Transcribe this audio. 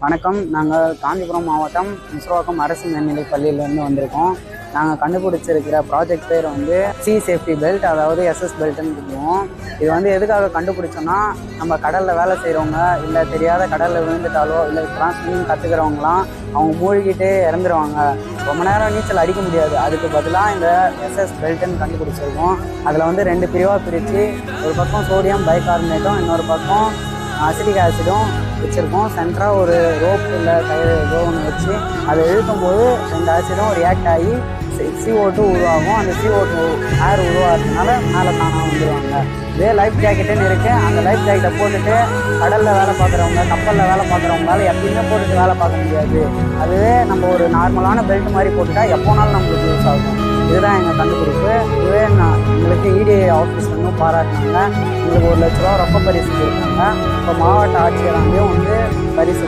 வணக்கம். நாங்கள் காஞ்சிபுரம் மாவட்டம் முசுவாக்கம் அரசு மேல்நிலைப் பள்ளியிலேருந்து வந்திருக்கோம். நாங்கள் கண்டுபிடிச்சிருக்கிற ப்ராஜெக்ட் பேர் வந்து சி சேஃப்டி பெல்ட், அதாவது எஸ்எஸ் பெல்ட்டுன்னு சொல்லுவோம். இது வந்து எதுக்காக கண்டுபிடிச்சோன்னா, நம்ம கடலில் வேலை செய்கிறவங்க, இல்லை தெரியாத கடலில் விழுந்துட்டாலோ, இல்லை இப்போலாம் ஸ்விம்மிங் கற்றுக்கிறவங்களாம் அவங்க மூழ்கிட்டே இறந்துருவாங்க. ரொம்ப நேரம் நீச்சல் அடிக்க முடியாது. அதுக்கு பதிலாக இந்த எஸ்எஸ் பெல்ட்டுன்னு கண்டுபிடிச்சிருக்கோம். அதில் வந்து 2 பிரிவாக பிரித்து, ஒரு பக்கம் சோடியம் பைகார்பனேட்டும், இன்னொரு பக்கம் அசிட்டிக் ஆசிடும் வச்சுருக்கோம். சென்டராக ஒரு ரோப் இல்லை கயிறு ஏதோ ஒன்று வச்சு அதை இழுக்கும் போது 2 ஆசிடும் ரியாக்ட் ஆகி CO2 உருவாகும். அந்த CO2 ஏர் உருவாகிறதுனால மேலே தானாக வந்துடுவாங்க. இதே லைஃப் ஜாக்கெட்டுன்னு இருக்குது. அந்த லைஃப் ஜாக்கெட்டை போட்டுட்டு கடலில் வேலை பார்க்குறவங்க, கப்பலில் வேலை பார்க்குறவங்களால எப்பயுமே போட்டுட்டு வேலை பார்க்க முடியாது. அதுவே நம்ம ஒரு நார்மலான பெல்ட் மாதிரி போட்டுட்டா எப்போனாலும் நம்மளுக்கு யூஸ் ஆகும். இதுதான் எங்கள் கண்டுபிடிப்பு. இதுவே எங்களுக்கு EDA ஆஃபீஸ்லேருந்தும் பாராட்டினாங்க. எங்களுக்கு 1 லட்ச ரூபா ரொக்க பரிசு கொடுத்தாங்க. இப்போ மாவட்ட ஆட்சியராலையும் வந்து பரிசு